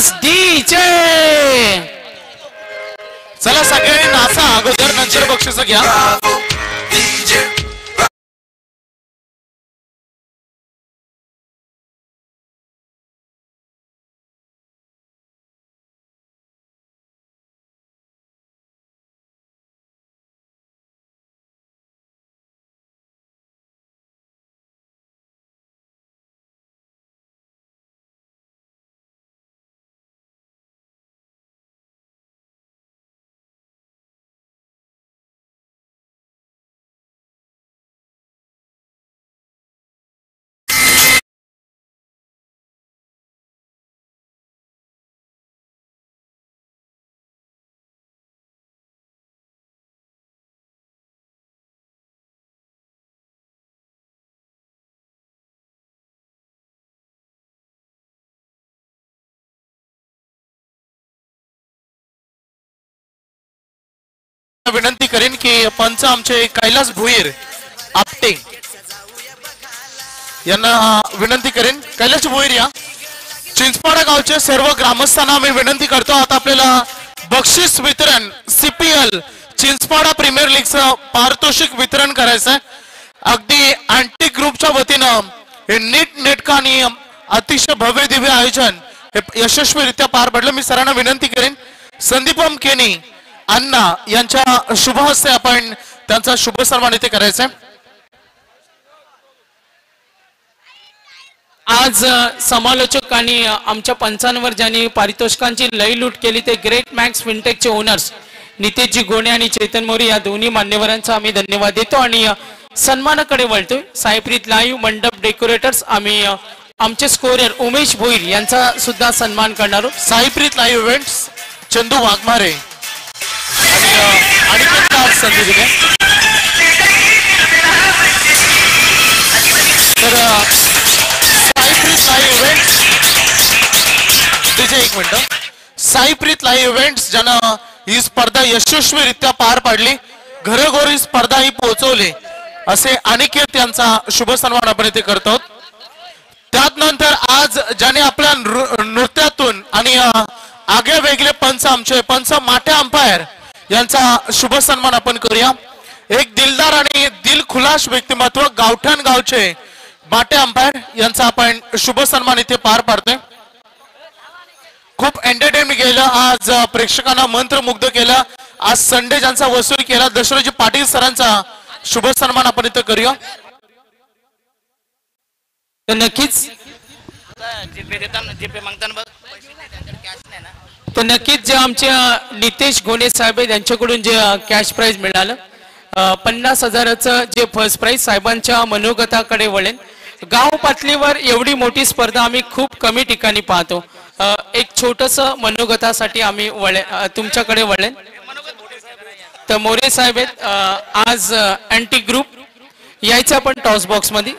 जबरदस्त डीजे. चला सगळ्यांनी नाचा अगोदर, नंतर बक्षीस घ्या. विनंती करेन की पंच आमचे कैलास भुईर आपटे यांना विनंती करेन. कैलास भुईर या चिंचपाडा गावचे सर्व ग्रामस्थांना आम्ही विनंती करतो. आता आपल्याला बक्षीस वितरण CPL चिंचपाडा प्रीमियर लीगचं पारितोषिक वितरण करायचं आहे. अगदी अँटी ग्रुपच्या वतीनं हे नेटका आणि अतिशय भव्य दिव्य आयोजन हे यशस्वीरित्या पार पडलं. मी सरांना विनंती करेन संदीपम केनी अण्णा यांच्या शुभ हस्ते आपण त्यांचा शुभ सन्मान इथे करायचा. आज समालोचक आणि आमच्या पंचांवर ज्यांनी पारितोषिकांची लई लूट केली ते ग्रेट मॅक्स फिनटेकचे ओनर्स नितेशजी गोणे आणि चेतन मोरे या दोन्ही मान्यवरांचा आम्ही धन्यवाद देतो. आणि सन्मानाकडे वळतोय. साईप्रीत लाईव्ह मंडप डेकोरेटर्स आम्ही आमचे स्कोरर उमेश भोईर यांचा सुद्धा सन्मान करणार आहोत. साईप्रीत लाईव्ह इव्हेंट्स चंदू वाघमारे आणि संधी दिली. तर साईप्रीत लाईव्ह इव्हेंट्स एक मिनिट. साईप्रीत लाईव्ह इव्हेंट्स ज्यानं ही स्पर्धा यशस्वीरित्या पार पाडली, घरोघरी स्पर्धा ही पोहोचवली, असे अनिकेत यांचा शुभ सन्मान आपण इथे करतो. त्यात नंतर आज ज्याने आपल्या नृत्यातून आणि आगळे वेगळे पंच आमचे पंच माटे अंपायर यांचा शुभ सन्मान आपण करूया. एक दिलदार आणि दिलखुलास व्यक्तिमत्व गावठाण गावचे माटे अंपायर यांचा आपण शुभ सन्मान इथे पार पाडतोय. खूप एंटरटेनमेंट केलं आज, प्रेक्षकांना मंत्रमुग्ध केलं. आज संडे ज्यांचा वसूल केला दशरथजी पाटील सरांचा शुभ सन्मान आपण इथे करूया. तर नक्कीच तर नक्कीच जे आमच्या नितेश गोणे साहेब यांच्याकडून जे कॅश प्राइज मिळालं 50,000चं जे फर्स्ट प्राइज साहेबांच्या मनोगताकडे वळेल. गाव पातळीवर एवढी मोठी स्पर्धा आम्ही खूप कमी ठिकाणी पाहतो. एक छोटस मनोगतासाठी आम्ही तुमच्याकडे वळेल. तर मोरे साहेब आज अँटी ग्रुप यायचं आपण टॉस बॉक्स मध्ये.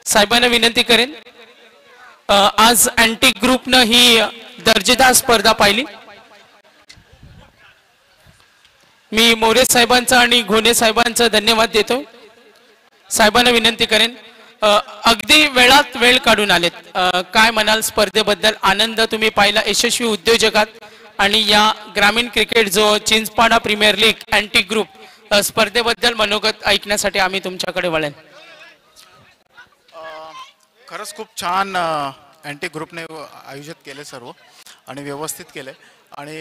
साहेबांना विनंती करेन आज अँटी ग्रुपनं ही दर्जेदार स्पर्धा पाहिली. मी मोरे साहेबांचा आणि घोणे साहेबांचा धन्यवाद देतो. साहेबांना विनंती करेन अगदी वेळात वेळ काढून आलेत. काय म्हणाल स्पर्धेबद्दल? आनंद तुम्ही पाहिला यशस्वी उद्योजकात आणि या ग्रामीण क्रिकेट जो Chinchpada premier league anti group स्पर्धेबद्दल मनोगत ऐकण्यासाठी आम्ही तुमच्याकडे वळेन. खरंच खूप छान अँटी ग्रुपने आयोजित केले सर्व आणि व्यवस्थित केले. आणि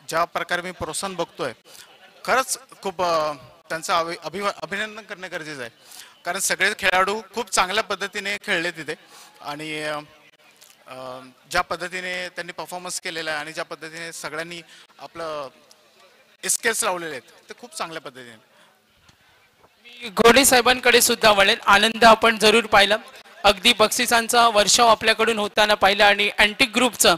ज्या प्रकारे मी प्रोत्साहन बघतोय खरंच खूप त्यांचं अभिनंदन करणे गरजेचं आहे. कारण सगळे खेळाडू खूप चांगल्या पद्धतीने खेळले तिथे आणि ज्या पद्धतीने त्यांनी परफॉर्मन्स केलेला आहे आणि ज्या पद्धतीने सगळ्यांनी आपलं स्केल्स लावलेले आहेत ते खूप चांगल्या पद्धतीने. मी घोडे साहेबांकडे सुद्धा वळेन. आनंद आपण जरूर पाहिला. अगदी बक्षिसांचा वर्षाव आपल्याकडून होताना पाहिला आणि अँटी ग्रुपचं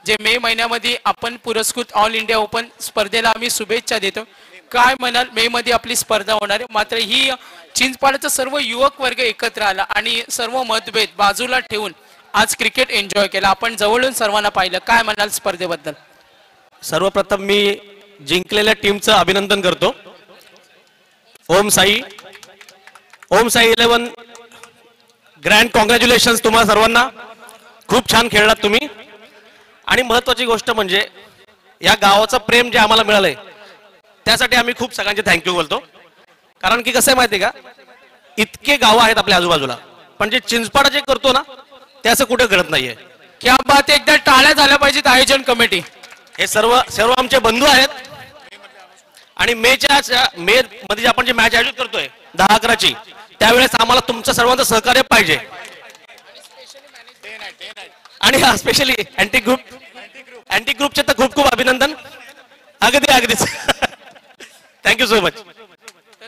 जे मे महिन्यामध्ये आपण पुरस्कृत ऑल इंडिया ओपन स्पर्धेला आम्ही शुभेच्छा देतो. काय म्हणाल मे मध्ये आपली स्पर्धा होणार आहे, मात्र ही चिंचपाड्याचा सर्व युवक वर्ग एकत्र आला आणि सर्व मतभेद बाजूला ठेवून आज क्रिकेट एन्जॉय केला. आपण जवळून सर्वांना पाहिलं. काय म्हणाल स्पर्धेबद्दल? सर्वप्रथम मी जिंकलेल्या टीमचं अभिनंदन करतो. ओम साई 11 ग्रँड कॉंग्रॅच्युलेशन्स तुम्हाला सर्वांना. खूप छान खेळलात तुम्ही आणि महत्वाची गोष्ट म्हणजे या गावाचं प्रेम जे आम्हाला मिळालंय त्यासाठी आम्ही खूप सगळ्यांचे थँक्यू बोलतो. कारण की कसं आहे माहिती आहे का, इतके गावं आहेत आपल्या आजूबाजूला, पण जे चिंचपाडा जे करतो ना ते असं कुठे घडत नाहीये. क्या बात, एकदा टाळ्या झाल्या पाहिजेत आयोजन कमिटी. हे सर्व सर्व आमचे बंधू आहेत. आणि मे मध्ये जे आपण जे मॅच आयोजित करतोय 10-11ची, त्यावेळेस आम्हाला तुमचं सर्वांचं सहकार्य पाहिजे. आणि हा स्पेशली अँटी ग्रुपचे तर खूप खूप अभिनंदन. अगदीच थँक्यू सो मच.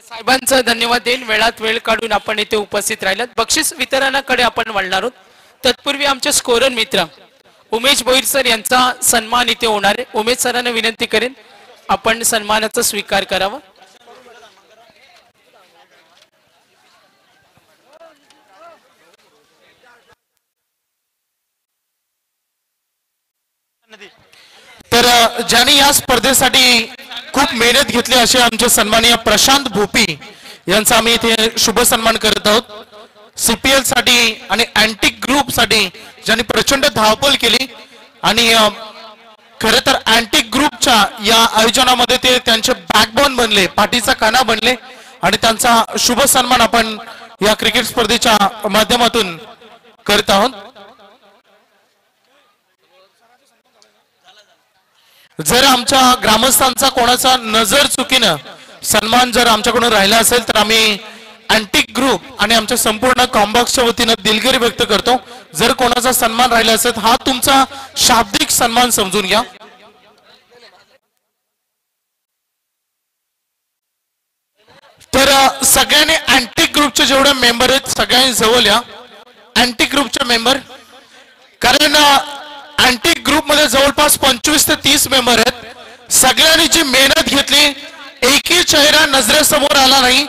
साहेबांचं धन्यवाद देईन. वेळात वेळ काढून आपण इथे उपस्थित राहिलात. बक्षीस वितरणाकडे आपण वळणार आहोत. तत्पूर्वी आमचे स्कोरर मित्र उमेश भोईर सर यांचा सन्मान इथे होणार आहे. उमेश सरांना विनंती करेन आपण सन्मानाचा स्वीकार करावा. तर ज्यांनी या स्पर्धेसाठी खूप मेहनत घेतली असे आमचे सन्माननीय प्रशांत भोपी यांचा आम्ही इथे शुभ सन्मान करत आहोत. सीपीएल साठी आणि अँटिक ग्रुप साठी ज्यांनी प्रचंड धावपळ केली आणि खरं तर अँटिक ग्रुपच्या या आयोजनामध्ये ते त्यांचे बॅकबोन बनले, पाठीचा काना बनले आणि त्यांचा शुभ सन्मान आपण या क्रिकेट स्पर्धेच्या माध्यमातून करत आहोत. जर आमच्या ग्रामस्थांचा कोणाचा नजर चुकीनं सन्मान जर आमच्याकडून राहिला असेल तर आम्ही अँटिक ग्रुप आणि आमच्या संपूर्ण कॉम्बॉक्सच्या वतीनं दिलगिरी व्यक्त करतो. जर कोणाचा सन्मान राहिला असेल हा तुमचा शाब्दिक सन्मान समजून घ्या. तर सगळ्यांनी अँटिक ग्रुपचे जेवढे मेंबर आहेत सगळ्यांनी जवळ या. अँटिक ग्रुपचे मेंबर, कारण अँटिक ग्रुप मध्ये जवळपास 25 ते 30 मेंबर आहेत. सगळ्यांनी जी मेहनत घेतली, एकही चेहरा नजरेसमोर आला नाही.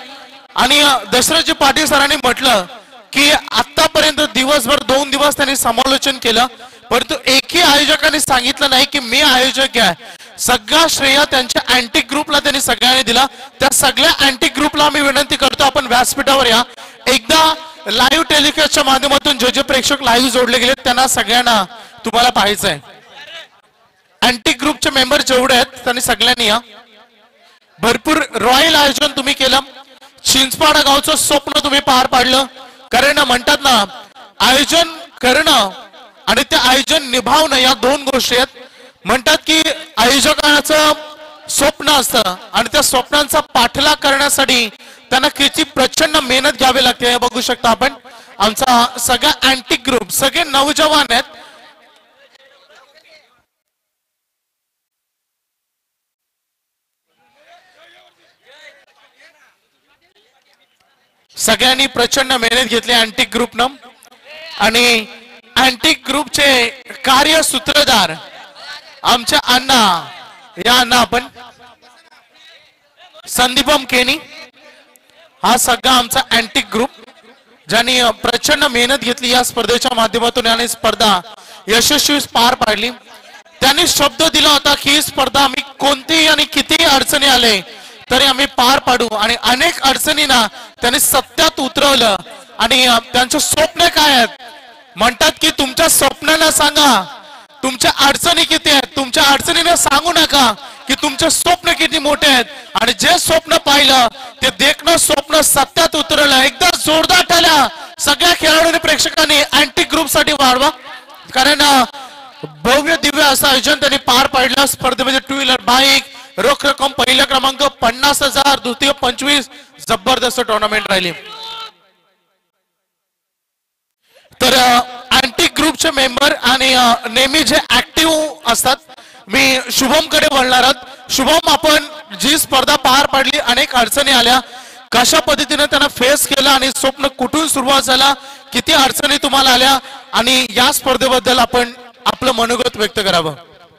आणि दशरथजी पाटील सरांनी म्हटलं की आतापर्यंत दिवसभर 2 दिवस त्यांनी समालोचन केलं, परंतु एकही आयोजकांनी सांगितलं नाही की मी आयोजक आहे. सगळा श्रेय त्यांच्या अँटिक ग्रुपला त्यांनी सगळ्यांनी दिला. त्या सगळ्या अँटिक ग्रुपला आम्ही विनंती करतो आपण व्यासपीठावर या. एकदा लाईव्ह टेलिकास्टच्या माध्यमातून जे प्रेक्षक लाईव्ह जोडले गेले त्यांना सगळ्यांना तुम्हाला पाहायचंय. अँटिक ग्रुपचे मेंबर जेवढे आहेत त्यांनी सगळ्यांनी या. भरपूर रॉयल आयोजन तुम्ही केलं. चिंचपाडा गावचं स्वप्न तुम्ही पार पाडलं. कारण म्हणतात ना, आयोजन करणं आणि ते आयोजन निभावणं या 2 गोष्टी आहेत. म्हणतात की आयोजकांचं स्वप्न असतं आणि त्या स्वप्नांचा पाठलाग करण्यासाठी त्यांना किती प्रचंड मेहनत घ्यावी लागते. हे बघू शकता आपण. आमचा सगळा अँटिक ग्रुप सगळे नवजवान आहेत. सगळ्यांनी प्रचंड मेहनत घेतली अँटिक ग्रुपनं. आणि अँटिक ग्रुपचे कार्य सूत्रधार आमचे अण्णा, या अण्णा आपण संदीपम केनी, हा सगळा आमचा अँटिक ग्रुप ज्यांनी प्रचंड मेहनत घेतली या स्पर्धेच्या माध्यमातून आणि स्पर्धा यशस्वी पार पाडली. त्यांनी शब्द दिला होता की ही स्पर्धा आम्ही कोणतीही आणि कितीही अडचणी आले तरी आम्ही पार पाडू. आणि अनेक अडचणींना त्यांनी सत्यात उतरवलं. आणि त्यांचे स्वप्न काय आहेत, म्हणतात की तुमच्या स्वप्नांना सांगा तुमच्या अडचणी किती आहेत, तुमच्या अडचणींना सांगू नका की तुमचे स्वप्न किती मोठे आहेत. आणि जे स्वप्न पाहिलं ते देखणं स्वप्न सत्यात उतरलं. एकदा जोरदार टाळ्या सगळ्या खेळाडूंनी प्रेक्षकांनी अँटिक ग्रुप साठी वाढवा. कारण भव्य दिव्य असं आयोजन त्यांनी पार पाडलं. स्पर्धेमध्ये 2 व्हीलर बाईक, रोख रक्कम, पहिला क्रमांक 50,000, द्वितीय 25, जबरदस्त टुर्नामेंट राहिली. तर अँटिक ग्रुपचे मेंबर आणि नेहमी जे ऍक्टिव्ह असतात, मी शुभम कडे वळणार आहोत. शुभम, आपण जी स्पर्धा पार पाडली, अनेक अडचणी आल्या, कशा पद्धतीने त्यांना फेस केलं आणि स्वप्न कुठून सुरुवात झाला, किती अडचणी तुम्हाला आल्या आणि या स्पर्धेबद्दल आपण आपलं मनोगत व्यक्त करावं.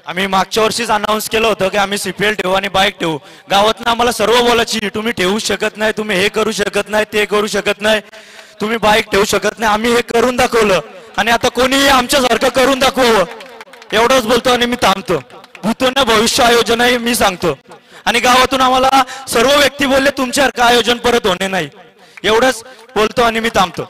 आम्ही मागच्या वर्षीच अनाऊन्स केलं होतं की आम्ही सीपीएल ठेवू आणि बाईक ठेवू. गावातनं आम्हाला सर्व बोलायची, तुम्ही ठेवू शकत नाही, तुम्ही हे करू शकत नाही, ते करू शकत नाही, तुम्ही बाईक ठेवू शकत नाही. आम्ही हे करून दाखवलं आणि आता कोणी आमच्यासारखं करून दाखवावं एवढंच बोलतो आणि मी थांबतो. भूतोन भविष्य आयोजन आहे मी सांगतो. आणि गावातून आम्हाला सर्व व्यक्ती बोलले तुमच्यासारखं आयोजन परत होणे नाही, एवढंच बोलतो आणि मी थांबतो.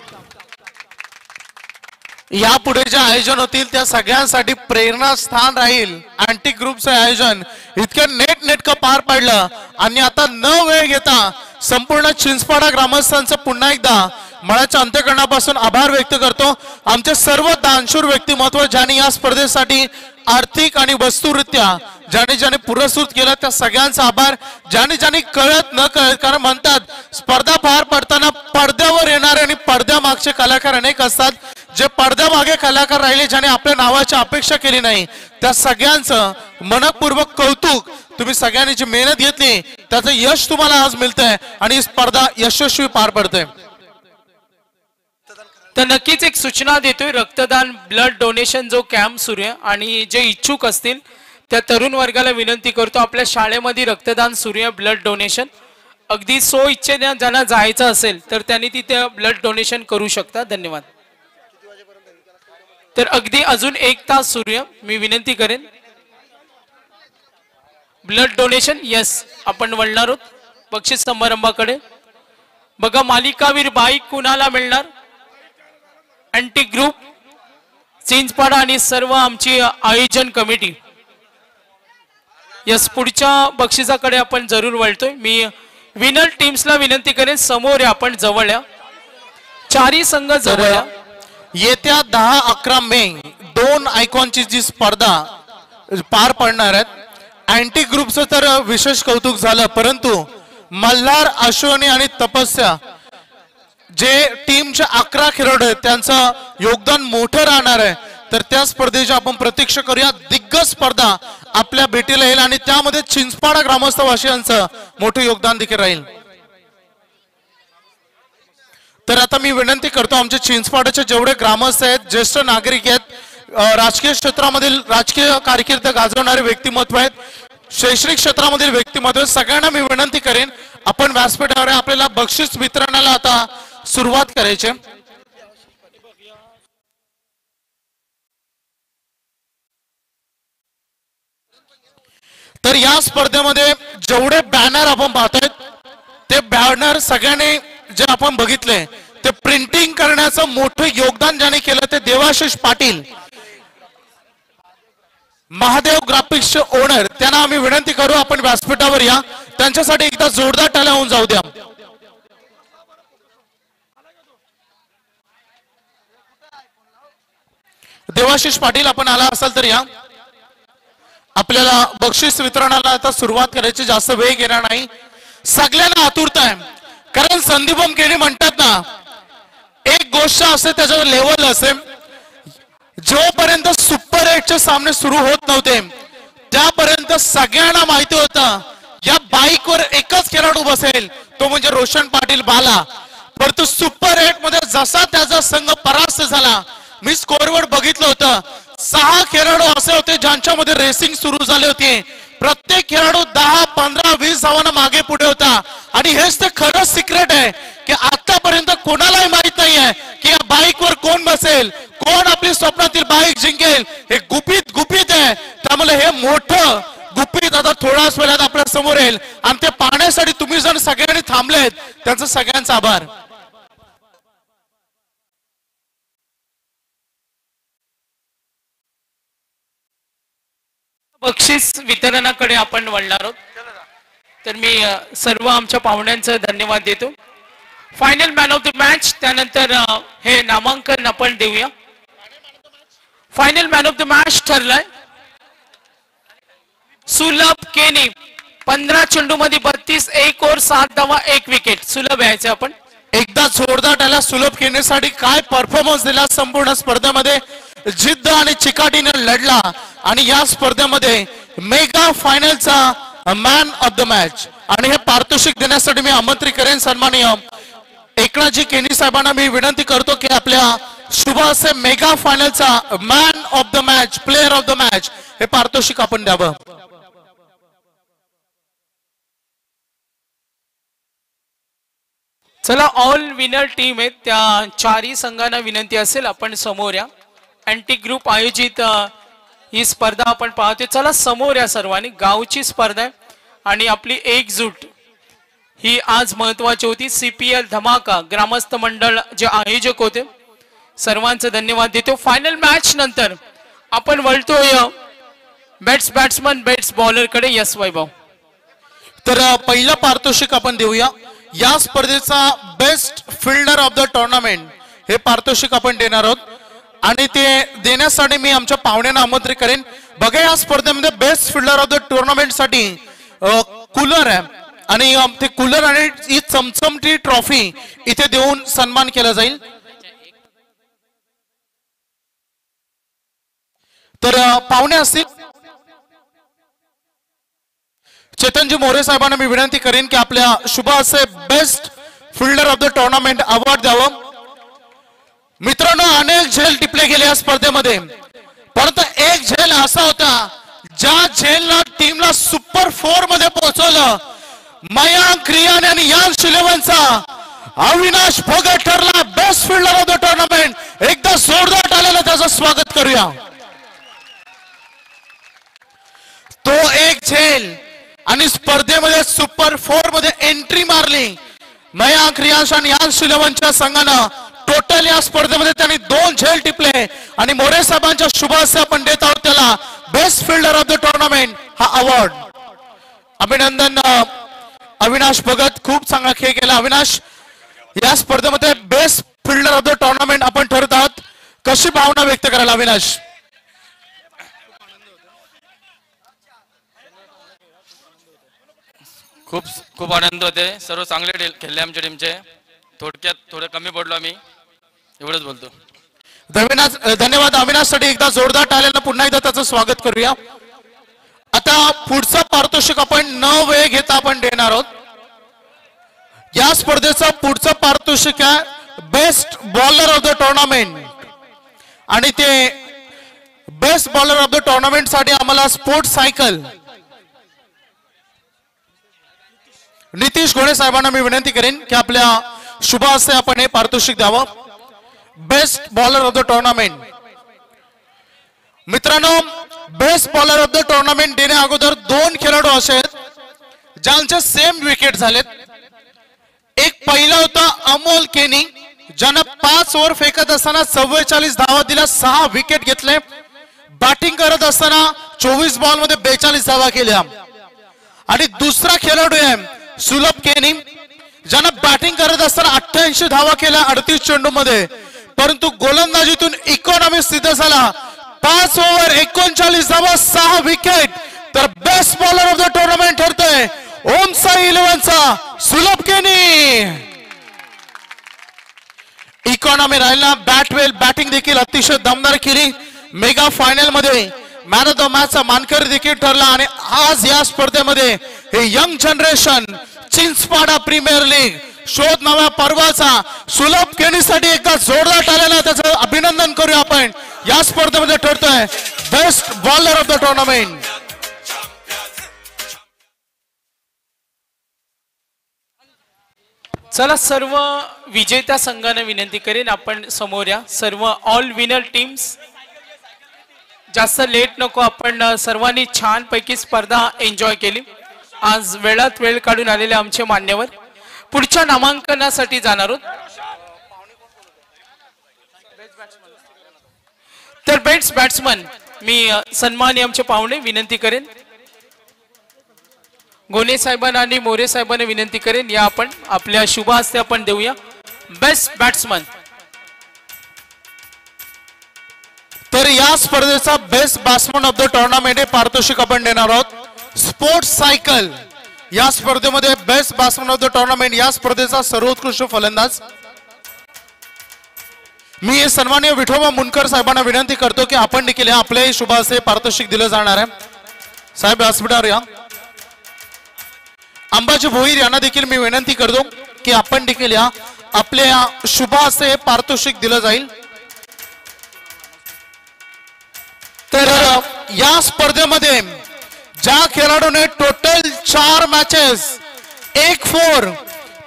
यापुढे जे आयोजन होतील त्या सगळ्यांसाठी प्रेरणास्थान राहील. अँटी ग्रुपचं आयोजन इतकं नेटकं पार पडलं आणि आता न वेळ घेता संपूर्ण चिंचपाडा ग्रामस्थांचं पुन्हा एकदा मनाच्या अंतःकरणापासून आभार व्यक्त करतो. आमचे सर्व दानशूर व्यक्तिमत्व ज्यांनी या स्पर्धेसाठी आर्थिक आणि वस्तुरित्या ज्याने पुरस्कृत केलं त्या सगळ्यांचा आभार. ज्यांनी कळत न कळत, कारण म्हणतात स्पर्धा पार पडताना पडद्यावर येणारे आणि पडद्यामागचे कलाकार अनेक असतात. जे पडद्यामागे कलाकार राहिले ज्याने आपल्या नावाची अपेक्षा केली नाही त्या सगळ्यांचं मनपूर्वक कौतुक. तुम्ही सगळ्यांनी जी मेहनत घेतली त्याचं यश तुम्हाला आज मिळतंय आणि ही स्पर्धा यशस्वी पार पडते. तर नक्कीच एक सूचना देतोय, रक्तदान ब्लड डोनेशन जो कॅम्प सुरू आहे आणि जे इच्छुक असतील त्या तरुण वर्गाला विनंती करतो, आपल्या शाळेमध्ये रक्तदान सुरू आहे ब्लड डोनेशन. अगदी सो इच्छेने ज्यांना जायचं असेल तर त्यांनी तिथे ब्लड डोनेशन करू शकता. धन्यवाद. तर अगदी अजून 1 तास सुरू आहे. मी विनंती करेन ब्लड डोनेशन. यस, आपण वळणार आहोत बक्षीस समारंभाकडे. बघा मालिकावीर बाईक कुणाला मिळणार? अँटी ग्रुप चिंचपाडा आणि सर्व आमची आयोजन कमिटी. यस, पुढच्या बक्षिसाकडे आपण जरूर वळतोय. मी विनर टीम्सला विनंती करेन समोर या, आपण जवळ या, चारही संघ जवळ या. येत्या 10-11 मे 2 आयकॉनची जी स्पर्धा पार पडणार आहेत. अँटी ग्रुपचं तर विशेष कौतुक झालं, परंतु मल्हार, अश्वनी आणि तपस्या जे टीमचे 11 खेळाडू आहेत त्यांचं योगदान मोठं राहणार आहे. तर त्या स्पर्धेची आपण प्रतीक्षा करूया. दिग्गज स्पर्धा आपल्या भेटीला येईल आणि त्यामध्ये चिंचपाडा ग्रामस्थवासियांचं मोठं योगदान देखील राहील. तर आता मी विनंती करतो आमचे चिंचपाड्याचे जेवढे ग्रामस्थ आहेत, ज्येष्ठ नागरिक आहेत, राजकीय क्षेत्रामधील राजकीय कारकीर्द गाजवणारे व्यक्तिमत्व आहेत, शैक्षणिक क्षेत्रामधील व्यक्तिमत्व, सगळ्यांना मी विनंती करेन आपण व्यासपीठावर आपल्याला बक्षीस वितरणाला आता सुरुवात करायची. तर या स्पर्धेमध्ये जेवढे बॅनर आपण पाहतोय ते बॅनर सगळ्यांनी जे आपण बघितले ते प्रिंटिंग करण्याचं मोठं योगदान ज्याने केलं ते देवाशिष पाटील, महादेव ग्राफिक्सचे ओनर, त्यांना आम्ही विनंती करू आपण व्यासपीठावर या. त्यांच्यासाठी एकदा जोरदार टाळ्या होऊन जाऊ द्या. देवाशिष पाटील आपण आला असाल तर या. आपल्याला बक्षीस वितरणाला आता सुरुवात करायची, जास्त वेळ घेणार नाही. सगळ्यांना आतुरता आहे, कारण संदीपम केली म्हणतात ना, एक गोष्ट असते त्याच्यावर लेवल असेल. जोपर्यंत सुपर 8चे सामने सुरू होत नव्हते त्यापर्यंत सगळ्यांना माहिती होतं या बाईकवर एकच खेळाडू बसेल, तो म्हणजे रोशन पाटील बाला. परंतु सुपर 8 मध्ये जसा त्याचा संघ परास्त झाला, मी स्कोरवर बघितलं होतं, 6 खेळाडू असे होते ज्यांच्यामध्ये रेसिंग सुरू झाली होती. प्रत्येक खेळाडू 10, 15, 20 धावांना मागे पुढे होता. आणि हेच ते खरं सिक्रेट आहे की आतापर्यंत कोणालाही माहित नाहीये की या बाईकवर कोण बसेल, कोण आपली स्वप्नातील बाईक जिंकेल. हे गुपित आहे. त्यामुळे हे मोठं गुपित आता थोड्याच वेळात आपल्या समोर येईल आणि ते पाहण्यासाठी तुम्ही जर सगळ्यांनी थांबलेत त्यांचा सगळ्यांचा आभार. बक्षीस वितरणाकडे आपण वळणार आहोत. तर मी सर्व आमच्या पाहुण्यांचं धन्यवाद देतो. Final man of the match, त्यानंतर हे नामांकन आपण देऊया. Final man of the match ठरलाय सुलभ केनी. 15 चेंडूमध्ये 32, 1 ओव्हर 7 धावा 1 विकेट. सुलभ यायचे आपण एकदा जोरदार टाळ्या सुलभ केनीसाठी. काय परफॉर्मन्स दिला संपूर्ण स्पर्धेमध्ये, जिद्द आणि चिकाटीने लढला आणि या स्पर्धेमध्ये मेगा फायनलचा मॅन ऑफ द मॅच. आणि हे पारितोषिक देण्यासाठी मी आमंत्रित करेन सन्माननीय एकनाथजी केनी साहेबांना. मी विनंती करतो की आपल्या शुभ असे मेगा फायनलचा man of the match, player of the match हे पारितोषिक आपण द्यावं. चला, ऑल विनर टीम आहेत त्या चारही संघांना विनंती असेल आपण समोर या. अँटी ग्रुप आयोजित ही स्पर्धा आपण पाहतोय. चला समोर या सर्वांनी. गावची स्पर्धा आहे आणि आपली एकजूट ही आज महत्वाची होती. CPL धमाका ग्रामस्थ मंडळ जे आयोजक होते सर्वांचं धन्यवाद देतो. फायनल मॅच नंतर आपण वळतोय बॅट्समन बेट्स बॉलर कडे. यस वैभव. तर पहिलं पारितोषिक आपण देऊया. या स्पर्धेचा best fielder of the tournament हे पारितोषिक आपण देणार आहोत आणि ते देण्यासाठी मी आमच्या पाहुण्यांना आमंत्रित करेन. बघा या स्पर्धेमध्ये best fielder of the tournament साठी कूलर आहे आणि ते कूलर आणि ही चमचमटी ट्रॉफी इथे देऊन सन्मान केला जाईल. तर पाहुणे असतील चेतनजी मोरे साहेबांना मी विनंती करेन की आपल्या शुभ असे best fielder of the tournament award द्यावं. मित्रांनो अनेक झेल टिपले गेले या स्पर्धेमध्ये परंतु एक झेल असा होता ज्या झेलला टीमला सुपर 4 मध्ये पोहोचवलं. मयांक रियान आणि यांश इलेव्हनचा अविनाश भगत ठरला best fielder of the tournament. एकदा जोरदार आलेलं त्याचं स्वागत करूया. तो एक झेल आणि स्पर्धेमध्ये सुपर 4 मध्ये एंट्री मारली मयांक रियान आणि यांश इलेव्हनच्या संघानं. टोटल या स्पर्धेमध्ये त्यांनी 2 झेल टिपले आणि मोरे साहेबांच्या शुभ हस्ते आपण देत आहोत त्याला best fielder of the tournament हा अवॉर्ड. अभिनंदन अविनाश भगत, खूप चांगला खेळ केला. अविनाश या स्पर्धेमध्ये best fielder of the tournament आपण ठरत आहात. कशी भावना व्यक्त करायला अविनाश? खूप खूप आनंद होते. सर्व चांगले खेळले आमच्या टीमचे. थोडक्यात थोडं कमी पडलो आम्ही, एवढंच बोलतो. धन्यवाद अविनाश साठी. एकदा जोरदार टाळ्यांना पुन्हा एकदा त्याचं स्वागत करूया. आता पुढचं पारितोषिक आपण न वेळ घेता आपण देणार आहोत. या स्पर्धेचं पुढचं पारितोषिक आहे best bowler of the tournament आणि ते best bowler of the tournament साठी आम्हाला स्पोर्ट्स सायकल नितीश घोणे साहेबांना मी विनंती करेन की आपल्या शुभ हस्ते आपण हे पारितोषिक द्यावं best bowler of the tournament. मित्रांनो best bowler of the tournament देण्या अगोदर 2 खेळाडू असे आहेत ज्यांचे सेम विकेट झालेत. एक पहिला होता अमोल केनी ज्यानं 5 ओव्हर फेकत असताना 44 धावा दिल्या, 6 विकेट घेतले. बॅटिंग करत असताना 24 बॉल मध्ये 42 धावा केल्या. आणि दुसरा खेळाडू आहे सुलभ केनी ज्यानं बॅटिंग करत असताना 88 धावा केल्या 38 चेंडू मध्ये, परंतु गोलंदाजीतून इकॉनॉमी सिद्ध झाला. 5 ओव्हर 39 धावा 6 विकेट. तर best bowler of the tournament ठरतोय ओम साई इलेव्हनचा सुलभ केनी. इकॉनॉमी राहिला बॅटवेल बॅटिंग देखील अतिशय दमदार केली. मेगा फायनल मध्ये मॅन ऑफ द मॅचचा मानकरी देखील ठरला. आणि आज या स्पर्धेमध्ये हे young generation Chinchpada premier league शोध नव्या पर्वाचा सुलभ केनीसाठी एकदा जोरदार टाळ्याला त्याचं अभिनंदन करूया आपण. या स्पर्धेमध्ये ठरतोय best bowler of the tournament. चला सर्व विजेत्या संघांना विनंती करेन आपण समोर या. सर्व ऑल विनर टीम्स जास्त लेट नको. आपण सर्वांनी छान पैकी स्पर्धा एन्जॉय केली. आज वेळात वेळ काढून आलेले आमचे मान्यवर पुढच्या नामांकनासाठी जाणार आहोत. तर बेस्ट बॅट्समन मी सन्मानी आमचे पाहुणे विनंती करेन गोने साहेबांना आणि मोरे साहेबांना विनंती करेन या आपण आपल्या शुभ हस्ते आपण देऊया बेस्ट बॅट्समन. तर या स्पर्धेचा best batsman of the tournament हे पारितोषिक आपण देणार आहोत स्पोर्ट्स सायकल. या स्पर्धेमध्ये best batsman of the tournament या स्पर्धेचा सर्वोत्कृष्ट फलंदाज मी सन्माननीय विठोबा मुनकर साहेबांना विनंती करतो की आपण देखील आपले शुभ हस्ते पारितोषिक दिलं जाणार आहे. साहेब व्यासपीठावर या. अंबाजी भोईर यांना देखील मी विनंती करतो की आपण देखील या आपल्या शुभ हस्ते पारितोषिक दिलं जाईल. तर या स्पर्धेमध्ये ज्या खेळाडूने टोटल 4 मॅचेस 1 4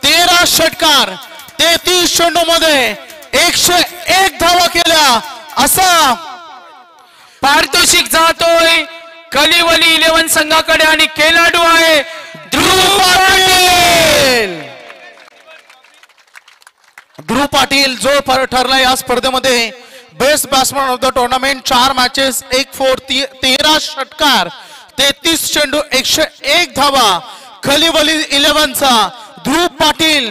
13 षटकार 33 चेंडू मध्ये 101 धावा केल्या असा पारितोषिक जातोय कलिवली 11 संघाकडे आणि खेळाडू आहे ध्रुव पाटील. ध्रुव पाटील जो ठरला या स्पर्धेमध्ये best batsman of the tournament. 4 matches 13 षटकार 33 चेंडू 101 धावा. खलिवली 11चा ध्रुव पाटील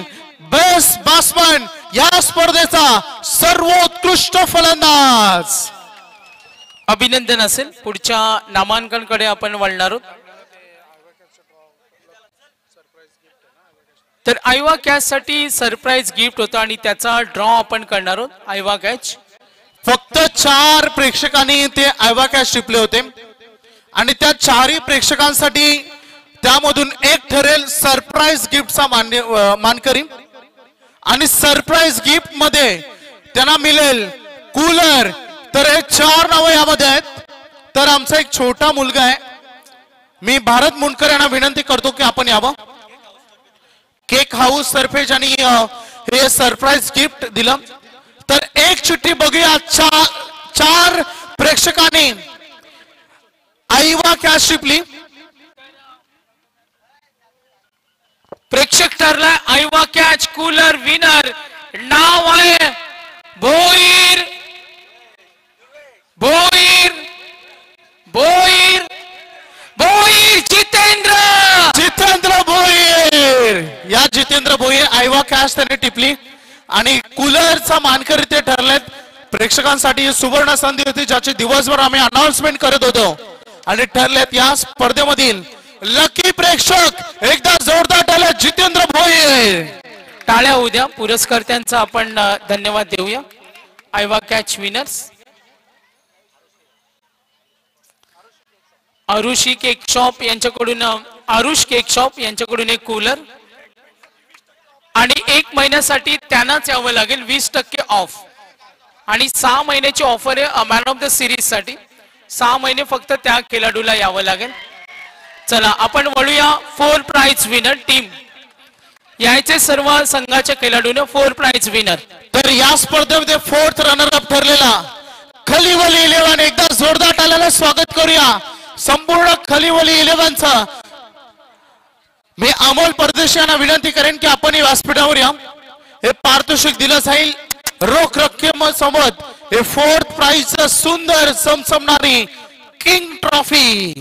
बेस्ट बॅट्समन या स्पर्धेचा सर्वोत्कृष्ट फलंदाज. अभिनंदन असेल. पुढच्या नामांकनकडे आपण वळणार आहोत. तर आयवा कॅच साठी सरप्राईज गिफ्ट होतं आणि त्याचा ड्रॉ आपण करणार आहोत. आयवा कॅच फक्त 4 प्रेक्षकांनी ते आयवा कॅच टिपले होते आणि त्या 4ही प्रेक्षकांसाठी त्यामधून एक ठरेल सरप्राईज गिफ्टचा मानकरी आणि सरप्राईज गिफ्ट मध्ये त्यांना मिळेल कूलर. तर हे 4 नावं यामध्ये आहेत. तर आमचा एक छोटा मुलगा आहे, मी भारत मुंडकर यांना विनंती करतो की आपण यावं. केक हाऊस सरफेज आणि हे सरप्राईज गिफ्ट दिलं. तर एक चिठ्ठी बघूया. 4 प्रेक्षकांनी आईवा कॅश टिपली. प्रेक्षक ठरला आयवा कॅच कूलर विनर. नाव आहे भोईर भोईर भोईर भोईर जितेंद्र जितेंद्र भोईर. या जितेंद्र भोईर आयवा कॅश त्यांनी टिपली आणि कूलरचा मानकरी ते ठरलेत. प्रेक्षकांसाठी सुवर्ण संधी होती ज्याची दिवसभर आम्ही अनाउन्समेंट करत होतो आणि ठरलेत या स्पर्धेमधील लकी प्रेक्षक. एकदा जोरदार टाळ्या जितेंद्र भोईर. टाळ्या उद्या पुरस्कर्त्यांचा आपण धन्यवाद देऊया. आयवा catch winners Arushi cake shop यांच्याकडून आरुष केक शॉप यांच्याकडून एक कूलर आणि 1 महिन्यासाठी त्यांनाच यावं लागेल 20% ऑफ आणि 6 महिन्याची ऑफर आहे मॅन ऑफ द सिरीज साठी. 6 महिने फक्त त्या खेळाडूला यावं लागेल. चला आपण वळूया 4 प्राइज विनर टीम. यायचे सर्व संघाच्या खेळाडूंना 4 प्राइज विनर. तर या स्पर्धेमध्ये 4th रनर अप ठरलेला खलिवली 11. एकदा जोरदार टाळ्याला स्वागत करूया संपूर्ण खलिवली 11चा. मी अमोल परदेशी यांना विनंती करेन की आपण व्यासपीठावर या. हे पारितोषिक दिलं जाईल रोख रक्कम सोबत. हे 4th प्राइज सुंदर चमचमणारी किंग ट्रॉफी.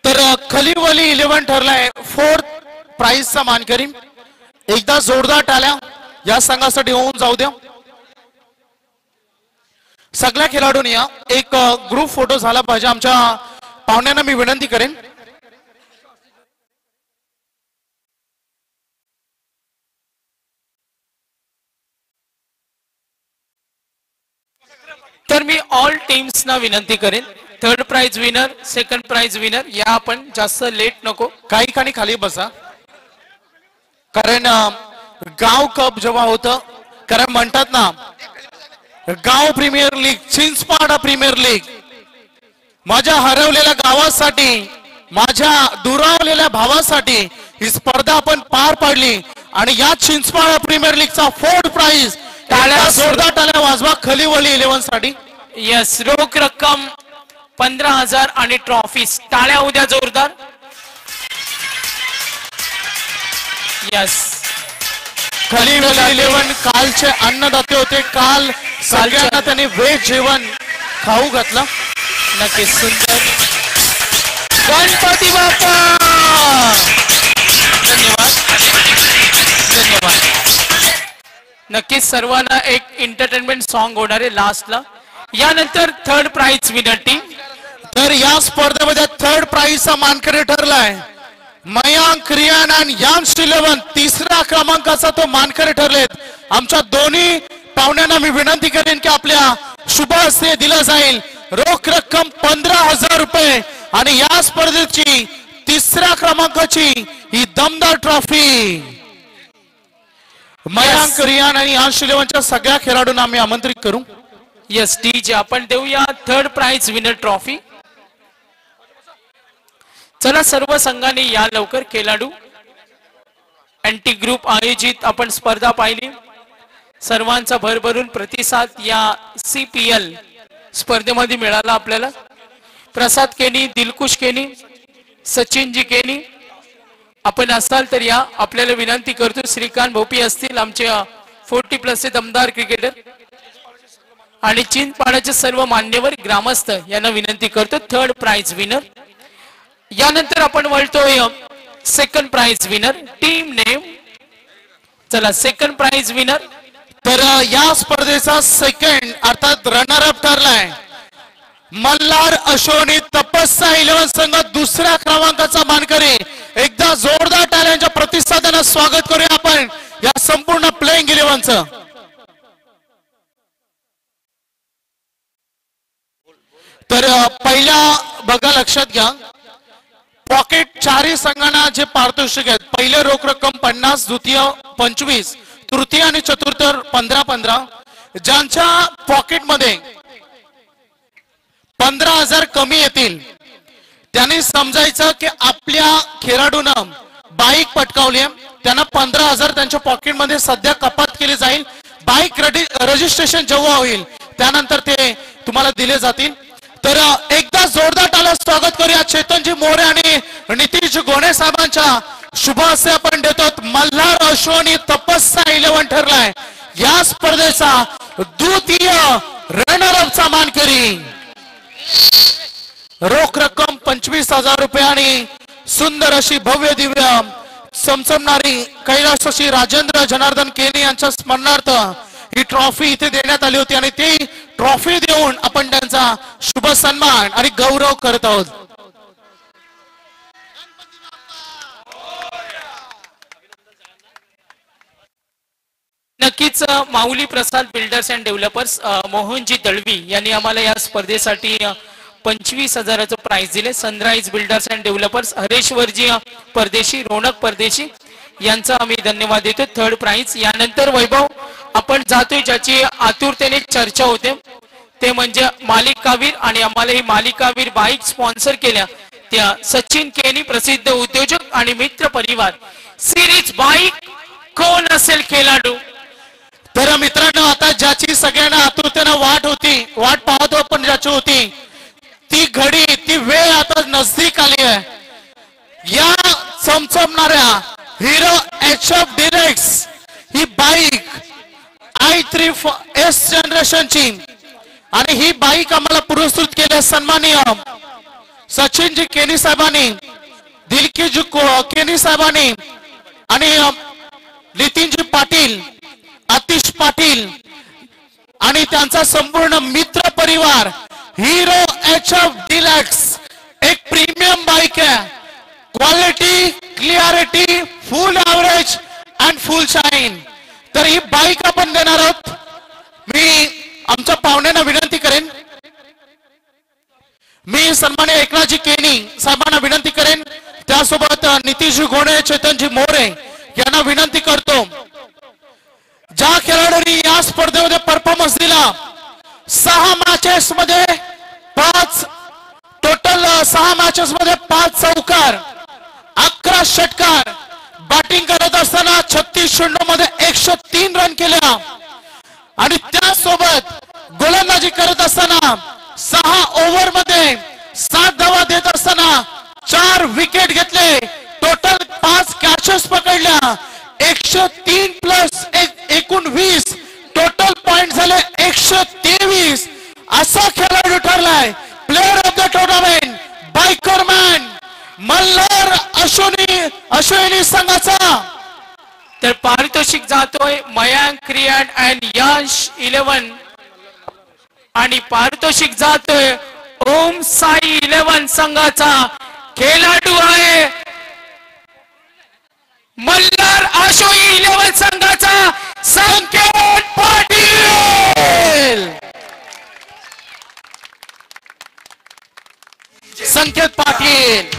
तर खलिवली 11 ठरलाय 4th प्राइजचा मानकरी. एकदा जोरदार टाळ्या या संघासाठी होऊन जाऊ द्या. सगळ्या खेळाडूंनी या एक ग्रुप फोटो झाला पाहिजे. आमच्या पाहुण्यांना मी विनंती करेन. तर मी ऑल टीम्सना विनंती करेन 3rd price winner 2nd price winner या आपण जास्त लेट नको. काही ठिकाणी खाली बसा कारण गाव कप जेव्हा होतं कारण म्हणतात ना गाव premier league Chinchpada premier league. माझ्या हरवलेल्या गावासाठी माझ्या दुरावलेल्या भावासाठी ही स्पर्धा आपण पार पाडली आणि या चिंचपाडा प्रीमियर लीगचा 4th प्राइज. टाळ्या जोरदार टाळ्या वाजवा खलिवली 11 साठी. यस रोख रक्कम 15,000 आणि ट्रॉफीज. टाळ्या उद्या जोरदार. यस खलिवली 11 कालचे अन्नदाते होते. काल सगळ्यांना त्यांनी व्हेज जेवण खाऊ घातलं. नक्कीच सुंदर. गणपती बाप्पा. धन्यवाद धन्यवाद. नक्कीच सर्वांना एक एंटरटेनमेंट सॉन्ग होणार आहे लास्टला. यानंतर 3rd प्राइज विनर टीम. तर या स्पर्धेमध्ये 3rd प्राइजचा मानकरी ठरलाय मयांक रियान आणि यांश 11. 3ऱ्या क्रमांकाचा तो मानकरी ठरलेत. आमच्या दोन्ही पाहुण्यांना मी विनंती करेन की आपल्या शुभ हस्ते दिलं जाईल रोख रक्कम 15,000 रुपये आणि या स्पर्धेची 3ऱ्या क्रमांकाची ही दमदार ट्रॉफी. मयांक रियान आणि यांश 11च्या सगळ्या खेळाडूंना आम्ही आमंत्रित करू. यस डीजे आपण देऊया 3rd प्राइज विनर ट्रॉफी. चला सर्व संघाने या लवकर. खेळाडू अँटी ग्रुप आयोजित आपण स्पर्धा पाहिली. सर्वांचा भरभरून प्रतिसाद या CPL स्पर्धेमध्ये मिळाला आपल्याला. प्रसाद केनी, दिलकुश केनी, सचिनजी केनी आपण असाल तर या. आपल्याला विनंती करतो श्रीकांत भोपी असतील आमचे 40+ दमदार क्रिकेटर आणि चिंचपाड्याचे सर्व मान्यवर ग्रामस्थ यांना विनंती करतो. Third prize winner. यानंतर आपण वळतोय second prize winner team name. चला सेकंड प्राइज विनर. तर या स्पर्धेचा सेकंड अर्थात रनर अप ठरलाय मल्हार अश्वनी तपस्या 11 संघ. दुसऱ्या क्रमांकाचा मानकरी. एकदा जोरदार टाळ्यांच्या प्रतिसादाने स्वागत करूया आपण या संपूर्ण प्लेइंग 11चं. तर पहिल्या बघा लक्षात घ्या पॉकेट चारही संघांना जे पारितोषिक आहेत. पहिले रोख रक्कम 50, द्वितीय 25, तृतीय आणि चतुर्थ 15-15. ज्यांच्या पॉकेटमध्ये 15,000 कमी येतील त्यांनी समजायचं की आपल्या खेळाडूनं बाईक पटकावली त्यांना 15,000 त्यांच्या पॉकेटमध्ये सध्या कपात केली जाईल. बाईक रजिस्ट्रेशन जेव्हा होईल त्यानंतर ते तुम्हाला दिले जातील. तर एकदा जोरदार टाळ्या स्वागत करूया चेतनजी मोरे आणि नितीश गोणे साहेबांच्या शुभ हस्ते आपण देतो. मल्हार अश्वनी तपस्या 11 ठरलाय या स्पर्धेचा द्वितीय रनर अपचा मानकरी. रोख रक्कम 25,000 रुपये आणि सुंदर अशी भव्य दिव्य चमचमणारी कैलासवासी राजेंद्र जनार्दन केनी यांच्या स्मरणार्थ ही ट्रॉफी इथे देण्यात आली होती आणि ती ट्रॉफी देऊन आपण त्यांचा शुभ सन्मान आणि गौरव करत आहोत. नक्कीच Mauli Prasad builders and developers Mohanji Dalvi यांनी आम्हाला या स्पर्धेसाठी 25,000चं प्राइज दिले. Sunrise builders and developers Hareshwarji Pardeshi, Ronak Pardeshi यांचा आम्ही धन्यवाद देतो. Third prize. यानंतर वैभव आपण जातोय ज्याची आतुरतेने चर्चा होते ते म्हणजे मालिकावीर आणि आम्हाला ही मालिकावीर बाईक स्पॉन्सर केल्या त्या सचिन केनी प्रसिद्ध उद्योजक आणि मित्र परिवार. सिरीज बाईक कोण असेल खेळाडू. तर मित्रांनो आता ज्याची सगळ्यांना आतुरतेने वाट पाहतो आपण ज्याची होती ती घडी ती वेळ आता नजदीक आली आहे. या चमचमणाऱ्या हिरो HF डिरेक्स ही बाईक i3 S जनरेशनची आणि ही बाईक आम्हाला पुरस्कृत केली सन्माननीय सचिनजी केनी साहेबांनी, दिलकीजी केनी साहेबांनी आणि नितीनजी पाटील, आतिश पाटील आणि त्यांचा संपूर्ण मित्र परिवार. हिरो HF डिलक्स एक प्रीमियम बाईक आहे. Quality, clarity, full average and full shine. तर ही बाईक आपण देणार आहोत. मी आमच्या पाहुण्यांना विनंती करेन, मी सन्माननीय एकनाथजी केनी साहेबांना विनंती करेन, त्यासोबत नितीश गोणे, चेतनजी मोरे यांना विनंती करतो ज्या खेळाडूंनी या स्पर्धेमध्ये परफॉर्मन्स दिला 6 मॅचेस मध्ये 5 टोटल 6 मॅचेस मध्ये 5 चौकार, 11 षटकार, बॅटिंग करत असताना 36 मध्ये 103 रन केल्या आणि त्यासोबत गोलंदाजी करत असताना 6 ओव्हर मध्ये 7 धावा देत असताना 4 विकेट घेतले. टोटल 5 कॅचेस पकडल्या. 103 प्लस एकूण 20 टोटल पॉइंट झाले 123. असा खेळाडू ठरलाय प्लेअर ऑफ द टुर्नामेंट बायकरमॅन मल्हार अश्विनी संघाचा. तर पारितोषिक जातोय मयांक क्रिएट अँड यश 11 आणि पारितोषिक जातोय ओम साई 11 संघाचा. खेळाडू आहे मल्हार अश्विनी 11 संघाचा संकेत पाटील. संकेत पाटील.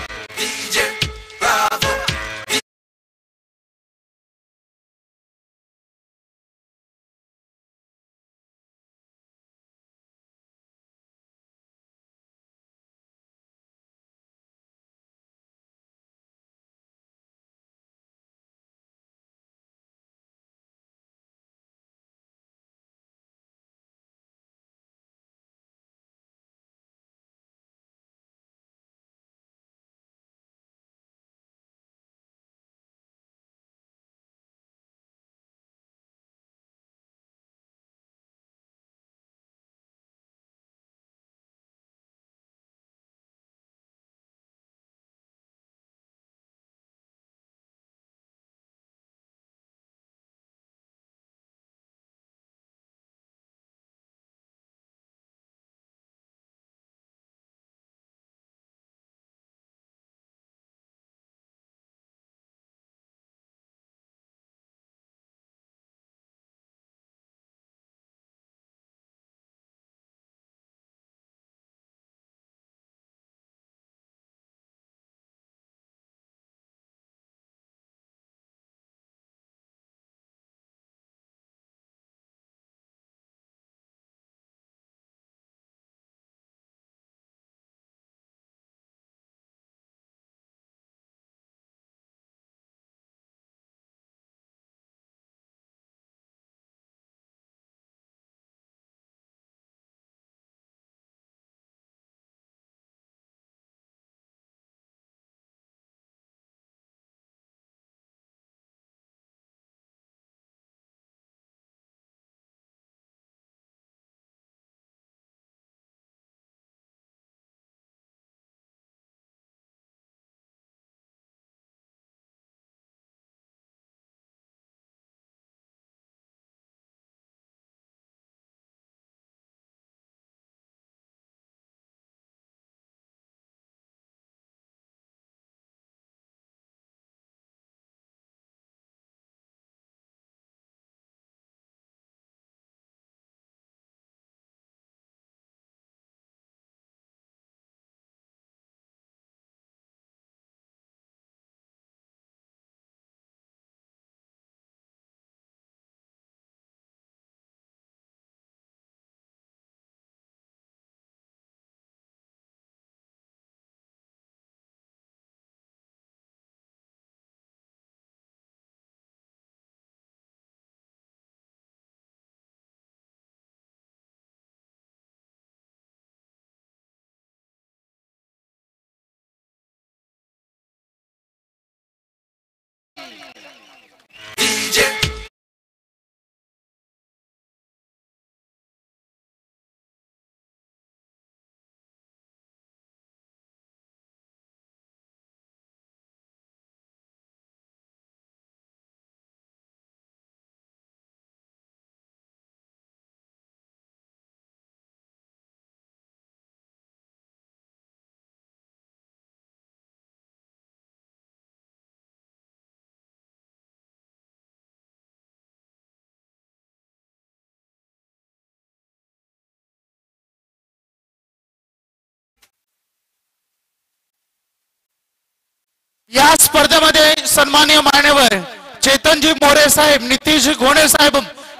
या स्पर्धेमध्ये सन्माननीय मान्यवर चेतनजी मोरे साहेब, नितीशजी घोणे साहेब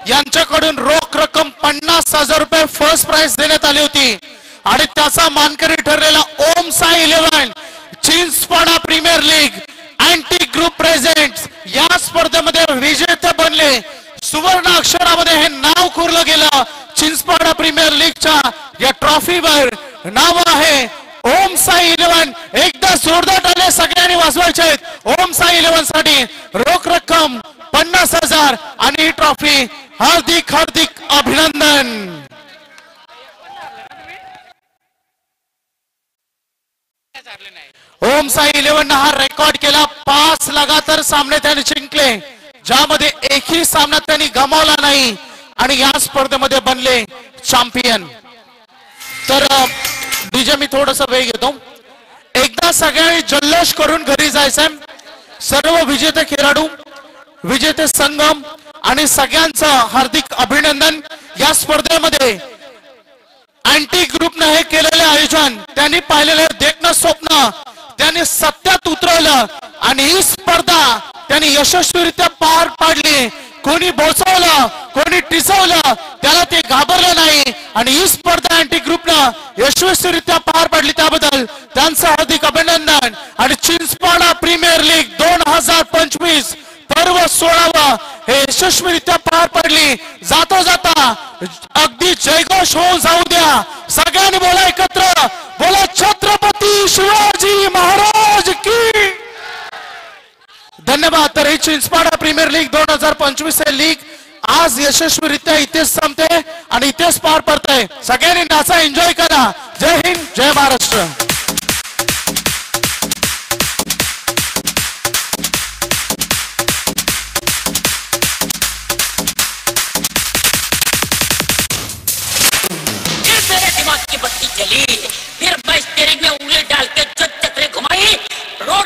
यांच्याकडून रोख रक्कम 50,000 रुपये फर्स्ट प्राइज देण्यात आली होती आणि त्याचा मानकरी ठरलेला Om Sai 11 Chinchpada premier league anti group present या स्पर्धेमध्ये विजेते बनले. सुवर्ण अक्षरामध्ये हे नाव कोरलं गेलं. चिंचपाडा प्रीमियर लीगच्या या ट्रॉफीवर नाव आहे ओम साई 11. एकदा जोरदार टाळ्या सगळ्यांनी वाजवायचे आहेत. ओम साई 11 साठी रोख रक्कम 50,000 आणि ही ट्रॉफी. हार्दिक हार्दिक अभिनंदन. ओम साई 11 हा रेकॉर्ड केला. 5 लगातार सामने त्याने जिंकले, ज्यामध्ये एकही सामना त्यांनी गमावला नाही आणि या स्पर्धेमध्ये बनले चॅम्पियन. तर डीजे मी थोडस वेळ घेतो. एकदा सगळ्यांनी जल्लोष करून घरी जायचंय. सर्व विजेते खेळाडू, विजेते संगम आणि सगळ्यांचं हार्दिक अभिनंदन. या स्पर्धेमध्ये अँटी ग्रुपने हे केलेले आयोजन, त्यांनी पाहिलेले देखणं स्वप्न त्यांनी सत्यात उतरवलं आणि ही स्पर्धा त्यांनी यशस्वीरित्या पार पाडली. कोणी बोचवलं, कोणी टिचवलं, त्याला ते घाबरलं नाही आणि ही स्पर्धा अँटी ग्रुपनं यशस्वीरित्या पार पाडली. त्याबद्दल त्यांचं हार्दिक अभिनंदन. आणि चिंचपाडा प्रीमियर लीग 2025 पर्व 16 हे यशस्वीरित्या पार पडली. जाता जाता अगदी जयघोष होऊन जाऊ द्या. सगळ्यांनी बोला एकत्र, बोला छत्रपती शिवाजी महाराज की. धन्यवाद. तर ही चिंचपाडा प्रीमियर लीग 2025 हे लीग आज यशस्वीरित्या इथेच संपते आणि इथेच पार पडते. सगळ्यांनी नाचा एन्जॉय करा. जय हिंद, जय महाराष्ट्र. दिमाग की बत्ती जली, फिर मैं स्टीयरिंग में उंगली डाल के